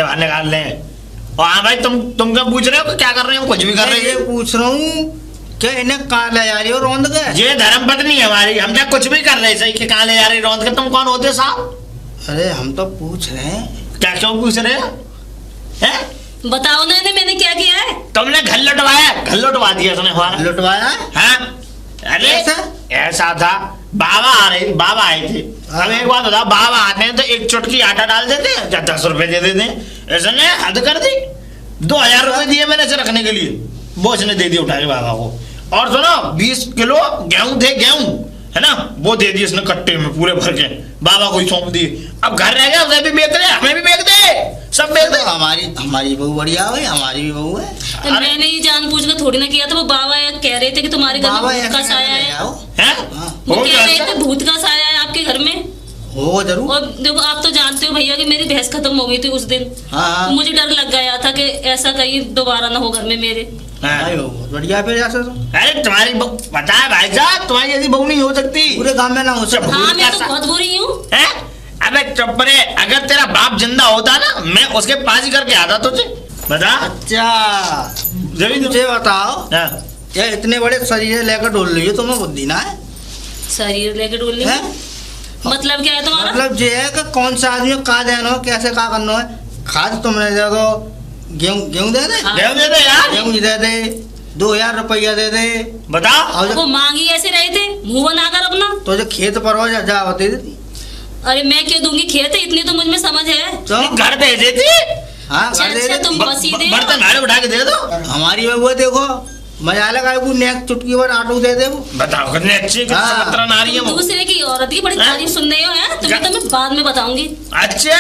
बाहर निकाल रहे हैं? और हाँ भाई तुम क्या पूछ रहे हो कि क्या कर रहे हो? कुछ भी कर रहे ये हो? पूछ रहा हूँ क्या इन्हें कहाँ ले जा रही हो रौंद के? ये धर्म पत्नी है हमारी, हम क्या कुछ भी कर रहे सही कि कहाँ ले जा रहे रौंद के? तुम कौन होते साहब? अरे हम तो पूछ रहे हैं। क्या क्यों पूछ रहे हो? बताओ ना इन्हें मैंने क्या किया है? तुमने घर लुटवाया, घर लुटवा दिया उसने हमारा। लुटवाया है? हाँ अरे ऐसा था, बाबा आए थे। अब एक बात बता, बाबा आते हैं तो एक चुटकी आटा डाल देते हैं या 10 रुपए दे देते हैं। ऐसा ने हद कर दी। 2000 रुपए दिए मैंने इसे रखने के लिए, वो इसने दे दिए उठा के बाबा को। और सुनो 20 किलो गेहूं थे, गेहूं है ना, वो दे दिए इसने कट्टे में पूरे भर के, बाबा को ही सौंप दिए। अब घर रह गया, उसे भी बेच दे, हमें भी बेच दे, सब बेच दे। हमारी बहू बढ़िया है, हमारी भी बहू है। मैंने ये जान पूछ कर थोड़ी ना किया था। वो बाबा कह रहे थे कि तुम्हारे घर में भूत का साया है। वो कह रहे थे भूत का साया है आपके घर में। हो जरूर। और देखो आप तो जानते हो भैया कि मेरी भैंस खत्म हो गई थी उस दिन। हाँ। मुझे डर लग गया था कि ऐसा कहीं दोबारा ना हो घर में मेरे। बढ़िया फिर ऐसा तो। अरे तुम्हारी पता है भाई साहब, तुम्हारी ऐसी बहू नहीं हो सकती, पूरे गांव में ना हो सकती। हाँ मैं तो बहुत बुरी हूँ। अबे चुप रहे, अगर तेरा बाप जिंदा होता ना मैं उसके पास ही करके आता तुझे। बता। अच्छा मुझे बताओ, ये इतने बड़े शरीर लेकर डोल रही हो, तुम्हें बुद्धि ना है? शरीर लेकर डोल रही है मतलब क्या है तुम्हारा? मतलब ये है कि कौन सा आदमी का देना हो, कैसे का करना है। खाद तुमने दे दो, गेहूं दे दे, गेहूं दे दे यार, गेहूं दे दे, 2000 रुपया दे दे। बताओ वो मांगी ऐसे रहे थे मुंह बनाकर अपना। तो जो खेत पर हो जा होती थी। अरे मैं क्यों दूंगी खेत, इतनी तो मुझ में समझ है। तो घर दे देती। हाँ घर दे दे, तुम बसीदे बर्तन भाड़े उठा के दे दो। हमारी बहू देखो मजा लगा, नेक चुटकी पर आटू दे दे। बताओ कितने अच्छी नारी है वो। दूसरे की औरत की बड़ी तारीफ सुन रहे हो है तुम्हें, तो मैं बाद में बताऊंगी। अच्छा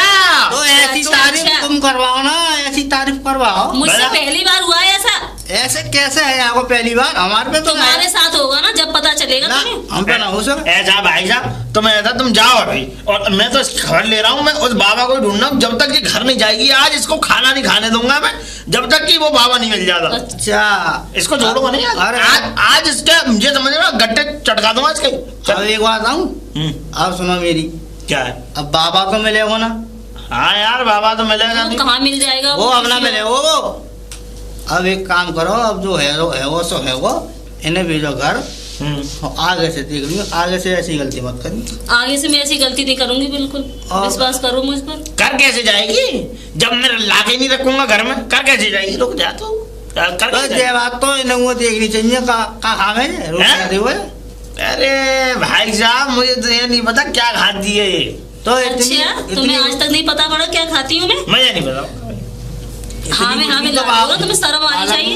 तो ऐसी तारीफ तुम करवाओ ना, ऐसी तारीफ करवाओ। मुझसे पहली बार हुआ है ऐसा। ऐसे कैसे है आपको पहली बार? हमारे पे तो तुम्हारे साथ होगा ना, जब पता चलेगा ना, तुम्हें। हम पे ना हो सके। ऐसा भाई साहब तुम ऐसा तुम जाओ अभी, और मैं तो खबर ले रहा हूँ, मैं उस बाबा को ढूंढना जब तक ये घर नहीं जाएगी। आज इसको खाना नहीं खाने दूंगा मैं जब तक कि वो बाबा नहीं मिल जाता। अच्छा इसको छोड़ूंगा नहीं आज इसके मुझे समझ रहा गट्टे चटका दूंगा इसके। अब एक बात आऊं, अब सुनो मेरी। क्या है? अब बाबा को मिले हो ना, हाँ यार बाबा तो मिलेगा वो नहीं। कहाँ मिल जाएगा वो अपना किसी मिले वो। अब एक काम करो, अब जो है वो सो है वो, इन्हें भेजो घर। आगे से देख लियो, आगे से ऐसी गलती मत करी। आगे से मैं ऐसी गलती नहीं करूंगी, बिल्कुल और- विश्वास करो मुझ पर। कर कैसे जाएगी जब मैं लाके नहीं रखूंगा घर में? कर कैसे जाएगी? रुक जा तो कर तो कैसे ये जाएगी? बात तो इन्हें वो देखनी चाहिए का हमें रोटी हैं? खाते हुए। अरे भाई साहब मुझे तो ये नहीं पता क्या खाती है ये। तो इतनी अच्छा, तुम्हें आज तक नहीं पता पड़ा क्या खाती हूँ मैं? मुझे नहीं पता। हाँ में ला, तुम्हें शर्म आनी चाहिए।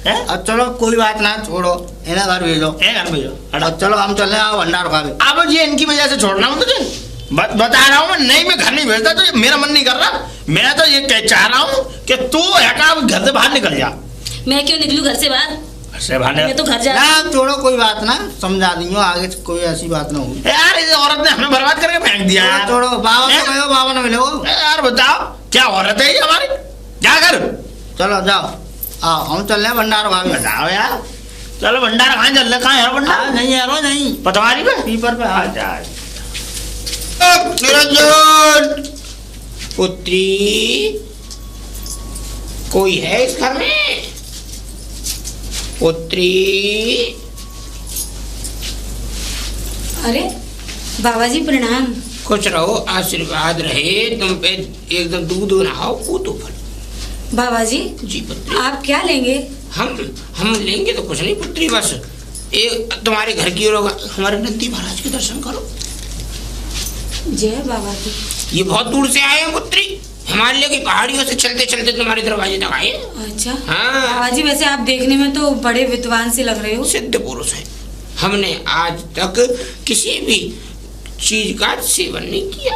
हैं? अब चलो कोई बात ना, छोड़ो इन्हें घर भेजो। ए घर भेजो। अब चलो हम चले आओ भंडार खा के। अब ये इनकी वजह से छोड़ना हूँ तुझे, बता रहा हूँ मैं। नहीं मैं घर नहीं भेजता, तो मेरा मन नहीं कर रहा। मैं तो ये चाह रहा हूँ कि तू हटा घर से बाहर निकल जा। मैं क्यों निकलूं घर से बाहर? घर से बाहर मैं तो घर जा रही ना छोड़ो कोई बात ना, समझा दियो, आगे से कोई ऐसी बात ना होगी। यार इस औरत ने हमें बर्बाद करके फेंक दिया यार। छोड़ो बाबा हैं? को कहो, बाबा ना मिले वो। यार बताओ क्या औरत है ये हमारी? क्या कर चलो जाओ, आओ हम चल रहे भंडार खा के। बताओ यार। चलो भंडारा खाने चल रहे। कहाँ है भंडारा? नहीं यारो नहीं, पटवारी पे पीपर पे। हाँ अच्छा। निरंजन पुत्री, कोई है इस घर में? पुत्री, अरे बाबा जी प्रणाम। खुश रहो, आशीर्वाद रहे तुम पे। एकदम दूध नहाओ पूतो फल। बाबा जी जी पुत्री। आप क्या लेंगे? हम लेंगे तो कुछ नहीं पुत्री, बस एक तुम्हारे घर की ओर होगा, हमारे नंदी महाराज के दर्शन करो। जय बाबा की। ये बहुत दूर से आए हैं पुत्री, हिमालय की पहाड़ियों से चलते चलते तुम्हारे दरवाजे तक आए। अच्छा हाँ। बाबा जी वैसे आप देखने में तो बड़े विद्वान से लग रहे हो। सिद्ध पुरुष है। हमने आज तक किसी भी चीज का सेवन नहीं किया।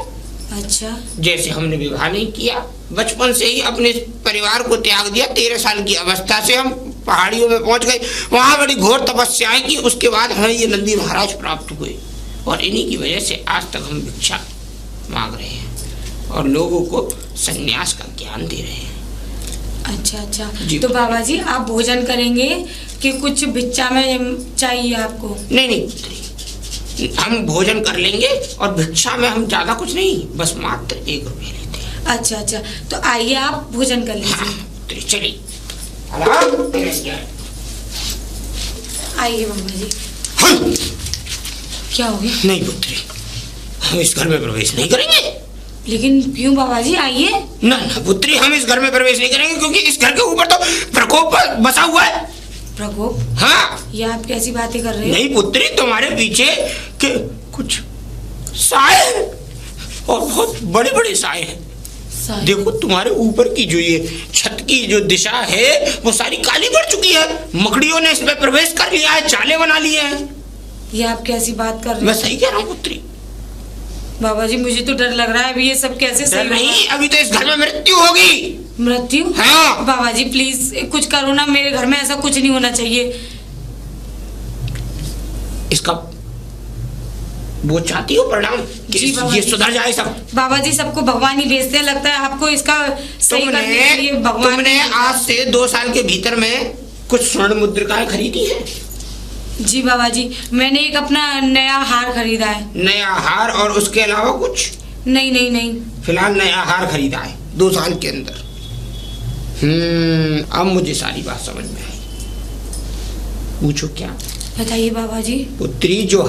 अच्छा जैसे हमने विवाह नहीं किया, बचपन से ही अपने परिवार को त्याग दिया। 13 साल की अवस्था से हम पहाड़ियों में पहुंच गए, वहां बड़ी घोर तपस्याएं की, उसके बाद हमें ये नंदी महाराज प्राप्त हुए। और इन्हीं की वजह से आज तक हम भिक्षा मांग रहे हैं और लोगों को संन्यास का ज्ञान दे रहे हैं। अच्छा अच्छा जी। तो बाबा जी आप भोजन करेंगे कि कुछ भिक्षा में चाहिए आपको? नहीं नहीं पुत्री, हम भोजन कर लेंगे और भिक्षा में हम ज्यादा कुछ नहीं, बस मात्र 1 रुपया लेते हैं। अच्छा अच्छा तो आइए आप भोजन कर हाँ लीजिए। पुत्री चलिए। आराम। आइए बाबा जी। हम क्या हो गया? नहीं पुत्री, हम इस घर में प्रवेश नहीं करेंगे। लेकिन क्यों बाबा जी? आइए। ना ना पुत्री, हम इस घर में प्रवेश नहीं करेंगे, क्योंकि इस घर के ऊपर तो प्रकोप बसा हुआ है। प्रकोप? हाँ। ये आप कैसी बातें कर रहे हो? नहीं पुत्री, तुम्हारे पीछे के कुछ साए हैं और बहुत बड़े बड़े साए हैं। सारे- देखो तुम्हारे ऊपर की जो ये छत की जो दिशा है वो सारी काली पड़ चुकी है। मकड़ियों ने इसमें प्रवेश कर लिया है, चाले बना लिए हैं। ये आप कैसी बात कर रहे मैं हो? सही कह रहा हूँ पुत्री? बाबा जी मुझे तो डर लग रहा है, अभी ये सब कैसे डर सही होगा? नहीं, अभी तो इस घर में मृत्यु होगी। मृत्यु? हाँ। बाबा जी प्लीज कुछ करो ना, मेरे घर में ऐसा कुछ नहीं होना चाहिए। इसका वो चाहती हो परिणाम कि जी बाबा ये जी। सुधर जाए सब? बाबा जी सबको भगवान ही भेजते हैं, लगता है आपको इसका सही करने के लिए तुमने भगवान तुमने ही- आज से 2 साल के भीतर में कुछ स्वर्ण मुद्रिकाएं खरीदी है? जी बाबा जी मैंने एक अपना नया हार खरीदा है। नया हार और उसके अलावा कुछ? नहीं नहीं नहीं। फिलहाल नया हार खरीदा है 2 साल के अंदर। अब मुझे सारी बात समझ में आई। पूछो क्या? बताइए बाबा जी। पुत्री, जो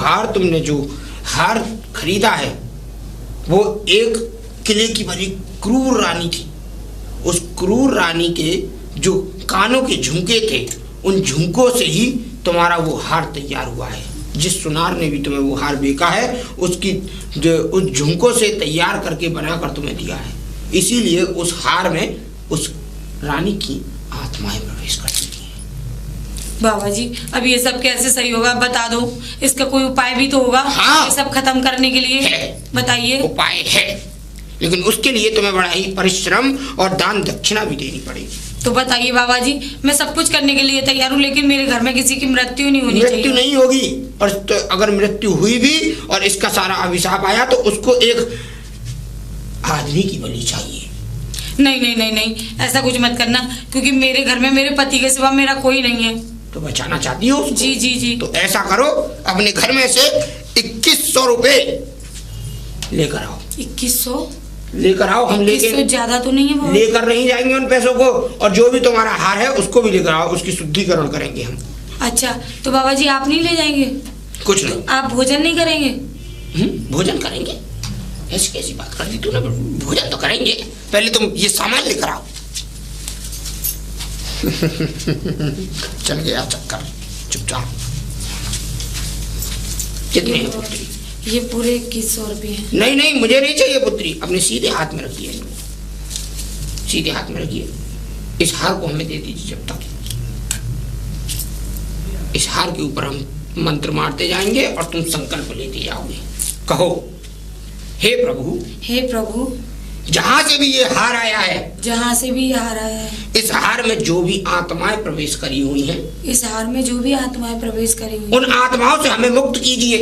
हार खरीदा है वो एक किले की बनी क्रूर रानी थी। उस क्रूर रानी के जो कानों के झुमके थे, उन झुमकों से ही तुम्हारा वो हार तैयार हुआ है। जिस सुनार ने भी तुम्हें वो हार बेचा है, उसकी जो उस झुमकों से तैयार करके बनाकर तुम्हें दिया है। इसीलिए उस हार में उस रानी की आत्माएं प्रवेश कर चुकी हैं। बाबा जी अब ये सब कैसे सही होगा, बता दो। इसका कोई उपाय भी तो होगा। हाँ। ये सब खत्म करने के लिए है। बताइए। उपाय है, लेकिन उसके लिए तुम्हें बड़ा ही परिश्रम और दान दक्षिणा भी देनी पड़ेगी। तो बताइए बाबा जी, मैं सब कुछ करने के लिए तैयार हूँ, लेकिन मेरे घर में किसी की मृत्यु नहीं होनी मृत्यु चाहिए। नहीं होगी, और तो अगर मृत्यु हुई भी और इसका सारा अभिशाप आया तो उसको एक आदमी की बलि चाहिए। नहीं नहीं नहीं नहीं, ऐसा कुछ मत करना, क्योंकि मेरे घर में मेरे पति के सिवा मेरा कोई नहीं है। तो बचाना चाहती हो उसको? जी जी जी। तो ऐसा करो, अपने घर में से 2100 रुपए लेकर आओ। 2100? लेकर आओ, हम लेके इससे ज्यादा तो नहीं है बाबा? लेकर नहीं जाएंगे उन पैसों को, और जो भी तुम्हारा हार है उसको भी लेकर आओ, उसकी शुद्धिकरण करेंगे हम। अच्छा, तो बाबा जी आप नहीं ले जाएंगे? कुछ नहीं। आप भोजन नहीं करेंगे? भोजन करेंगे? ऐसी कैसी बात कर दी तूने, भोजन तो करेंगे, पहले तुम ये सामान लेकर आओ। चल गया चक्कर, चुपचाप। कितने हैं पुत्री? ये पूरे 2100 रुपये हैं। नहीं नहीं, मुझे नहीं चाहिए पुत्री, अपने सीधे हाथ में रखिए, सीधे हाथ में रखिए। इस हार को हमें दे दीजिए। जब तक इस हार के ऊपर हम मंत्र मारते जाएंगे और तुम संकल्प लेते जाओगे। कहो, हे प्रभु, हे प्रभु, जहां से भी ये हार आया है, जहाँ से भी ये हार आया है, इस हार में जो भी आत्माएं प्रवेश करी हुई हैं, इस हार में जो भी आत्माएं प्रवेश करी हुई, उन आत्माओं से हमें मुक्त कीजिए,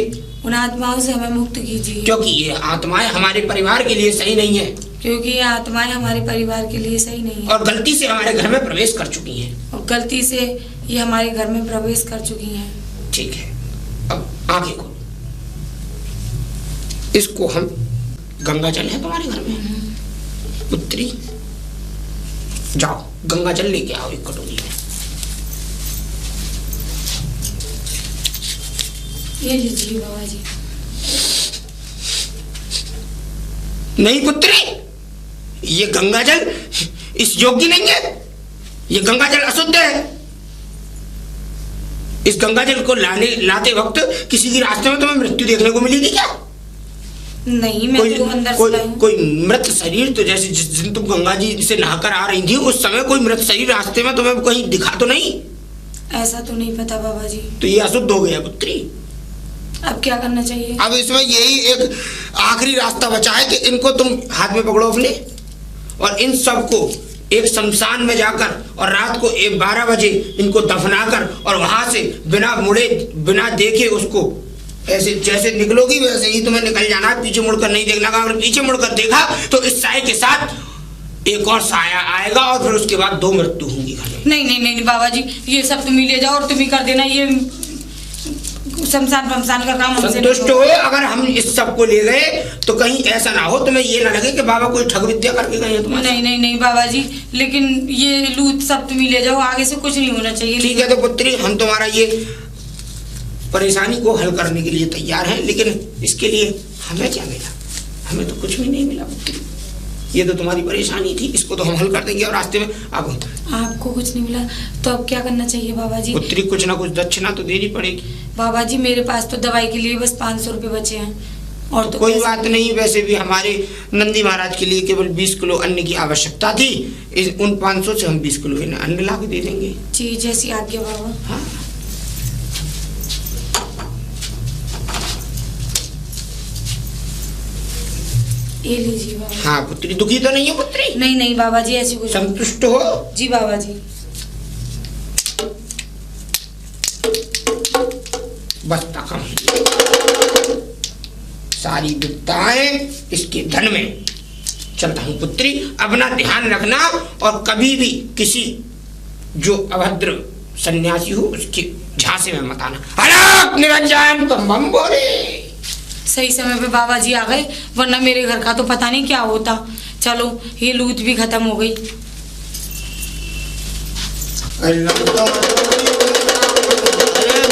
उन आत्माओं से हमें मुक्त कीजिए, क्योंकि ये आत्माएं हमारे परिवार के लिए सही नहीं है, क्योंकि ये आत्माएं हमारे परिवार के लिए सही नहीं है, और गलती से हमारे घर में प्रवेश कर चुकी हैं। और गलती से ये हमारे घर में प्रवेश कर चुकी हैं। ठीक है, अब आंखें खोलो। इसको हम, गंगा जल है तुम्हारे घर में पुत्री, जाओ गंगा जल लेके आओ एक कटोरी में। ये लीजिए बाबा जी। नहीं पुत्री, ये गंगा जल इस योग्य नहीं है, ये गंगा जल अशुद्ध है। इस गंगा जल को लाते वक्त किसी की रास्ते में तुम्हें मृत्यु देखने को मिलेगी क्या? नहीं, मैं तो अंदर से लाई हूं। कोई मृत शरीर, तो जैसे जिस दिन तुम गंगा जी से नहाकर आ रही थी उस समय कोई मृत शरीर रास्ते में तुम्हें कहीं दिखा तो नहीं? ऐसा तो नहीं पता बाबा जी। तो ये अशुद्ध हो गया पुत्री। अब क्या करना चाहिए? अब इसमें यही एक आखिरी रास्ता बचा है कि इनको तुम हाथ में पकड़ो अपने, और इन सबको एक शमशान में जाकर और रात को 12 बजे इनको दफनाकर, और वहां से बिना मुड़े बिना देखे उसको ऐसे जैसे निकलोगी वैसे ही तुम्हें निकल जाना, पीछे मुड़कर नहीं देखना। अगर पीछे मुड़कर देखा तो इस साय के साथ एक और साया आएगा, और फिर उसके बाद 2 मृत्यु होंगी घर में। नहीं नहीं नहीं बाबा जी, ये सब तुम ही ले जाओ और तुम ही कर देना। ये शमशान फमशान का काम हमसे संतुष्ट हो? अगर हम इस सब को ले गए तो कहीं ऐसा ना हो तुम्हें ये ना लगे कि बाबा कोई ठग विद्या करके गए तुम्हारे। नहीं नहीं नहीं बाबा जी, लेकिन ये लूट सब तुम ही ले जाओ, आगे से कुछ नहीं होना चाहिए। ठीक है, तो पुत्री हम तुम्हारा ये परेशानी को हल करने के लिए तैयार हैं, लेकिन इसके लिए हमें क्या मिला? हमें तो कुछ भी नहीं मिला पुत्री। ये तो तुम्हारी परेशानी थी, इसको तो हम हल कर देंगे। और रास्ते में अब आपको कुछ नहीं मिला तो अब क्या करना चाहिए बाबा जी? पुत्री कुछ ना कुछ दक्षिणा तो देनी पड़ेगी। बाबा जी मेरे पास तो दवाई के लिए बस 500 रुपए बचे हैं, और तो कोई बात नहीं। वैसे भी हमारे नंदी महाराज के लिए केवल 20 किलो अन्न की आवश्यकता थी, उन 500 से हम 20 किलो अन्न ला के दे देंगे। जी, जैसी आज्ञा बाबा। हाँ, ये लीजिए बाबा। हाँ पुत्री, दुखी तो नहीं हो पुत्री? नहीं नहीं बाबा जी, ऐसी कुछ संतुष्ट हो? जी बाबा जी। बस तक सारी विद्याएं इसके धन में चलता हूं पुत्री। अपना ध्यान रखना, और कभी भी किसी जो अभद्र सन्यासी हो उसके झांसे में मत आना। अलग निरंजन तुम बम बोले। सही समय पे बाबा जी आ गए, वरना मेरे घर का तो पता नहीं क्या होता। चलो, ये लूट भी खत्म हो गई। अरे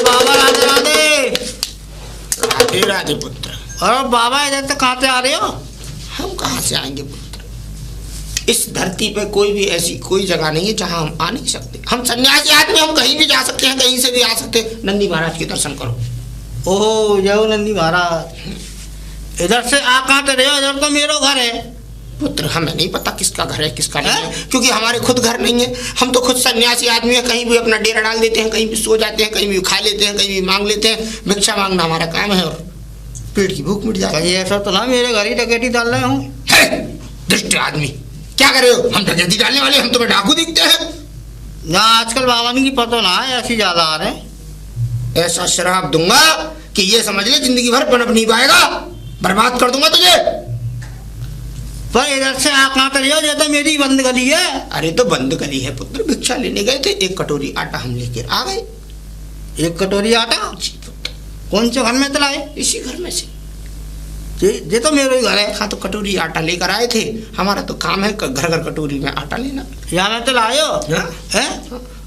बाबा राधे राधे। राधे राधे पुत्र। अरे बाबा इधर तक कहाँ से आ रहे हो? हम कहाँ से आएंगे पुत्र? इस धरती पे कोई भी ऐसी कोई जगह नहीं है जहाँ हम आ नहीं सकते। हम सन्यासी आदमी, हम कहीं भी जा सकते हैं, कहीं से भी आ सकते हैं। नंदी महाराज के दर्शन करो। ओहो, जय नंदी महाराज। इधर से आ कहाँ से रहे हो? इधर तो मेरा घर है पुत्र। हमें नहीं पता किसका घर है किसका नहीं है, क्योंकि हमारे खुद घर नहीं है। हम तो खुद सन्यासी आदमी हैं, कहीं भी अपना डेरा डाल देते हैं, कहीं भी सो जाते हैं, कहीं भी खा लेते हैं, कहीं भी मांग लेते हैं। भिक्षा मांगना हमारा काम है, और पेट की भूख मिट जाती है। कहीं ऐसा तो ना मेरे घर ही डकैती डाल रहे हूँ? दुष्ट आदमी, क्या कर रहे हो? हम डकैती डालने वाले? हम तुम्हें डाकू दिखते हैं? ना, आजकल बाबा की पता ना है, ऐसी ज्यादा आ रहे। ऐसा श्राप दूंगा कि ये समझ ले जिंदगी भर पनप नहीं पाएगा, बर्बाद कर दूंगा तुझे। पर इधर से आ कहाँ से रहे हो? ये तो मेरी बंद गली है। अरे तो बंद गली है पुत्र, भिक्षा लेने गए थे, 1 कटोरी आटा हम लेकर आ गए। 1 कटोरी आटा? जी पुत्र। कौन से घर में चलाए? इसी घर में से। ये तो मेरा ही घर है। हाँ तो कटोरी आटा लेकर आए थे, हमारा तो काम है घर घर कटोरी में आटा लेना। यहाँ में तो लायो हाँ? है,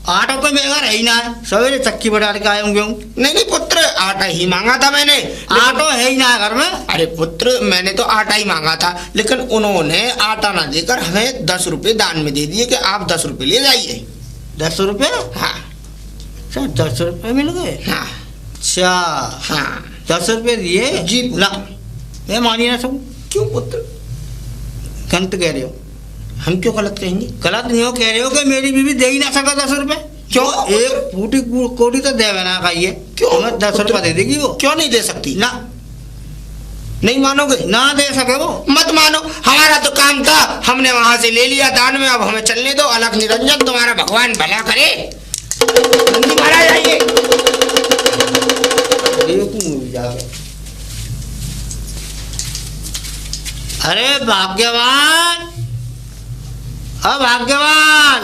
आटा तो मेरे घर है ही ना, सवेरे चक्की बटा के आए होंगे। नहीं नहीं पुत्र, आटा ही मांगा था मैंने। आटा है ही ना घर में। अरे पुत्र, मैंने तो आटा ही मांगा था, लेकिन उन्होंने आटा ना देकर हमें 10 रुपए दान में दे दिए कि आप 10 रुपए ले जाइए। 10 रुपये? हाँ अच्छा 10 रुपये मिल गए। हाँ अच्छा हाँ 10 रुपये दिए जी ना, मैं मानी ना सकूँ। क्यों पुत्र, गलत कह रहे हो। हम क्यों गलत कहेंगे? गलत नहीं हो, कह रहे हो कि मेरी बीवी दे ही ना सका 10 रुपये। क्यों? एक फूटी कोटी तो देवे ना खाइए, क्यों? तुम्हें 10 रुपये दे देगी वो। क्यों नहीं दे सकती? ना नहीं मानोगे? ना दे सके वो। मत मानो, हमारा तो काम था, हमने वहां से ले लिया दान में, अब हमें चलने दो। अलग निरंजन, तुम्हारा भगवान भला करे। मारा जाइए। अरे भाग्यवान, अब भाग्यवान।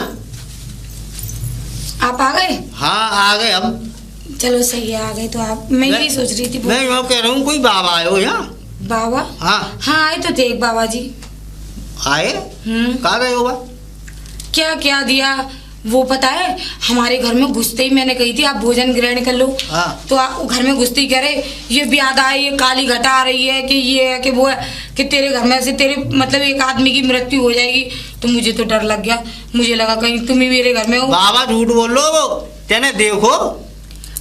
आप आ गए? हाँ आ गए हम। चलो सही है, आ गए तो आप। मैं यही सोच रही थी। मैं यो कह रहा हूँ कोई बाबा आए हो यहाँ? बाबा? हाँ हाँ आए तो थे एक बाबा जी। आए? कहाँ गए हो बा? क्या क्या दिया वो पता है, हमारे घर में घुसते ही मैंने कही थी आप भोजन ग्रहण कर लो। हाँ। तो घर में घुसते ही कह रहे ये ब्याद आए, ये काली घटा आ रही है कि ये है कि वो है कि तेरे घर में से तेरे मतलब एक आदमी की मृत्यु हो जाएगी। तो मुझे तो डर लग गया, मुझे लगा कहीं तुम ही मेरे घर में हो। बाबा झूठ बोल लो, वो तेने देखो।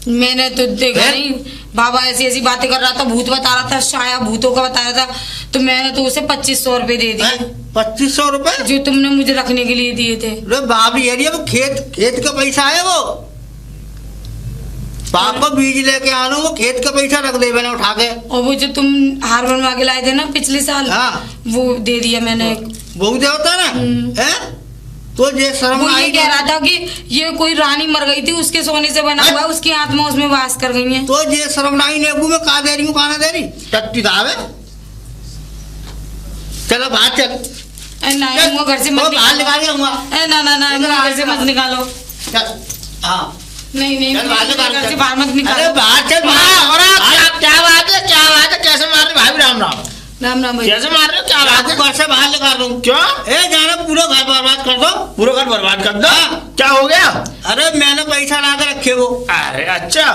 मैंने तो देखा नहीं, बाबा ऐसी ऐसी बातें कर रहा था, भूत बता रहा था, शाया भूतों का बता रहा था। तो मैंने तो उसे 2500 रुपए दे दिए। 2500 रुपए जो तुमने मुझे रखने के लिए दिए थे। बाबी यार वो खेत का पैसा है वो। बाप को बीज लेके आना, वो खेत का पैसा रख दे मैंने उठा के। और वो जो तुम हार बनवा के लाए थे ना पिछले साल, हाँ। वो दे दिया मैंने। वो दे होता ना है? तो ये शर्म वो ये आई कह रहा था कि ये कोई रानी मर गई थी, उसके सोने से बना हुआ, उसकी आत्मा उसमें वास कर गई है। तो ये शर्मनाई नेबू में कहा दे रही हूँ, कहा दे रही टट्टी दावे। चलो बाहर चल। ना घर से मत निकालो। ना घर से मत निकालो। हाँ नहीं चल बाहर निकाल, घर से बाहर मत अरे निकालो। बाहर चल। क्या बात है, क्या बात है, कैसे मार रहे भाई? राम राम। राम राम भैया। कैसे मार रहे हो, क्या बात है? घर से बाहर निकाल दूँ। क्यों? जाना पूरा घर बर्बाद कर दो। पूरा घर बर्बाद कर दो? क्या हो गया? अरे मैंने पैसा ला के रखे वो। अरे अच्छा,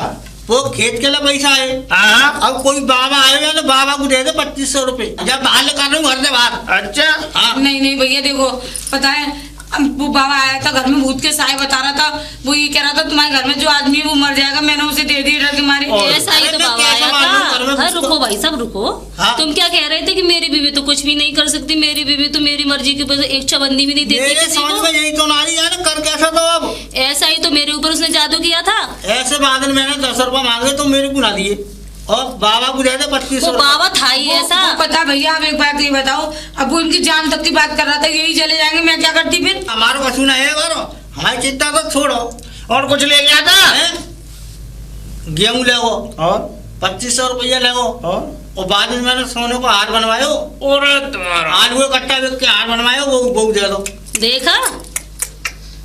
वो खेत के लिए पैसा है। हाँ अब कोई बाबा आएगा तो बाबा को दे दे 2500 रुपए। जब बाहर निकाल रहा हूँ घर से बाहर। अच्छा। हाँ नहीं भैया देखो, पता है वो बाबा आया था घर में, भूत के साए बता रहा था। वो ये कह रहा था तुम्हारे घर में जो आदमी है वो मर जाएगा, मैंने उसे दे दी डर के मारे। ऐसा ही तो बाबा आया था। अरे रुको भाई सब रुको। हाँ? तुम क्या कह रहे थे कि मेरी बीवी तो कुछ भी नहीं कर सकती, मेरी बीवी तो मेरी मर्जी के बस एक चबंदी भी नहीं देती मेरे किसी समझ को। में यही तो नारी है, कर कैसा तो अब ऐसा ही तो मेरे ऊपर उसने जादू किया था। ऐसे बादल मैंने 10 रुपए मांगे तो मेरे को ना दिए, और बाबा को दे दे 2500। वो बाबा था ही ऐसा। वो पता भैया, आप एक बात ये बताओ, अब वो इनकी जान तक की बात कर रहा था, यही चले जाएंगे, मैं क्या करती फिर? हमारे कछु ना है करो, हमारी चिंता तो छोड़ो। और कुछ ले गया था? गेहूं ले वो और 2500 रुपया ले वो, और बाद में मैंने सोने को हार बनवायो। और तुम्हारा आलू का कट्टा बेच के हार बनवायो, वो दे दो। देखा,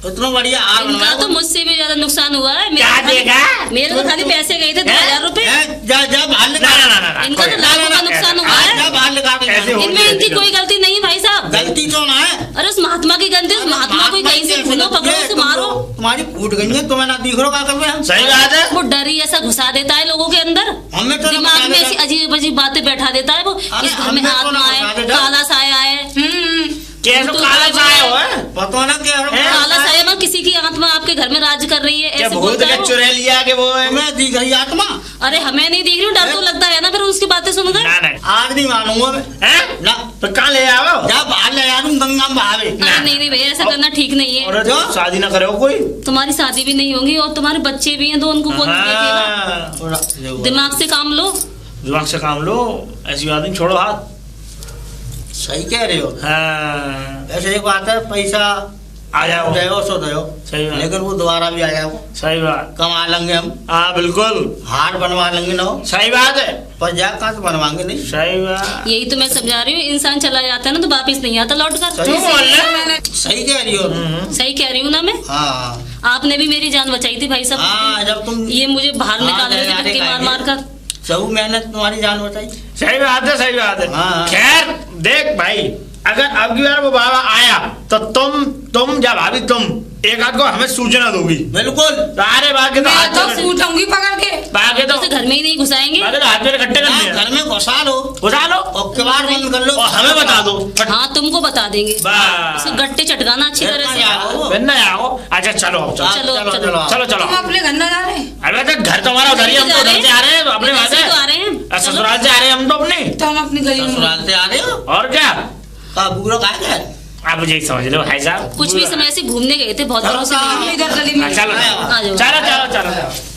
इतना बढ़िया हार इनका बनवायो। तो मुझसे भी ज्यादा नुकसान हुआ है। क्या देगा? मेरे तो खाली पैसे गए थे 2000 रुपए। जा जा बाहर निकाल। ना, इनका तो लाखों का नुकसान हुआ जा है। बाहर निकाल। ऐसे हो- इनमें इनकी कोई गलती नहीं भाई साहब। गलती तो ना है। अरे उस महात्मा की गलती, उस महात्मा को कहीं से ढूंढो, पकड़ो, उसे मारो। तुम्हारी फूट गई है, तुम्हें ना दिख रहा क्या कर रहे हैं। सही बात है। वो डर ही ऐसा घुसा देता है लोगों के अंदर, हमें तो दिमाग में ऐसी अजीब अजीब बातें बैठा देता है वो। अरे इस घर में हमें तो आत्मा ना है, घुसा देता। काला साया है। कैसे तो काला तो साया हो है? पता ना क्या काला साया में किसी की आत्मा आपके घर में राज कर रही है, क्या ऐसे भूत बोलता के है वो। चुरा लिया कि वो है? तुम्हें दिख रही आत्मा। अरे हमें नहीं दिख रही हूँ, डर तो लगता है ना फिर उसकी बातें सुनकर। ना नहीं। आज नहीं मानूंगा मैं। हैं? ना तो कहाँ ले आओ? जा बाहर ले आ दूं, गंगा में बहावे। नहीं भैया, ऐसा करना ठीक नहीं है। और जो? शादी ना करे हो कोई? तुम्हारी शादी भी नहीं होगी और तुम्हारे बच्चे भी हैं, तो उनको कौन देखेगा? हाँ, दिमाग से काम लो। दिमाग से काम लो, ऐसी बात नहीं, छोड़ो हाथ। सही कह रहे हो। हाँ, ऐसे एक बात है, पैसा आ जाओ। दो सो दो, सही बात। लेकिन वो दोबारा भी आ जाओ। सही बात। कमा लेंगे हम, हाँ बिल्कुल हार बनवा लेंगे ना, सही बात है। पर जा कहाँ से बनवाएंगे नहीं। सही बात। यही तो मैं समझा रही हूँ, इंसान चला जाता है ना तो वापिस नहीं आता लौट कर। सही बोल रहे? सही कह रही हो। सही कह रही हूँ ना मैं। हाँ आपने भी मेरी जान बचाई थी भाई साहब। हाँ, जब तुम ये मुझे बाहर हाँ, निकाल रहे थे अरे धक्के मार मार कर। सब मेहनत तुम्हारी जान बताई। सही बात है, सही बात है। हाँ। खैर देख भाई, अगर अब की बार वो बाबा आया तो तुम या भाभी तुम एक आध को हमें सूचना दोगी। बिल्कुल। अरे बाकी तो मैं हाथ तो में- सूटूंगी पकड़ के। बाकी तो जैसे घर में ही नहीं घुसाएंगे। बाकी तो हाथ में इकट्ठे कर हाँ, दिए। घर में घुसा लो घुसा लो और किवाड़ बंद कर लो और हमें बता दो। हाँ तुमको बता देंगे, बस। उसको गट्टे चटकाना अच्छी तरह से। फिर ना आओ। अच्छा चलो अब चलो चलो, चलो चलो। चलो चलो चलो। तुम अपने घर ना जा रहे हैं? अरे तो घर तुम्हारा उधर ही, हम तो उधर से आ रहे हैं अपने वहां इधर से तो आ रहे हैं। से ससुराल से आ रहे हैं हम तो अपने। तो हम अपनी गली में ससुराल से आ रहे हो और क्या, का बुरा कहा गया आप मुझे समझ लो भाई साहब। कुछ भी समय से घूमने गए थे बहुत दिनों से चलो, नहीं इधर गली हाँ, में चलो आ जाओ। चलो चलो चलो।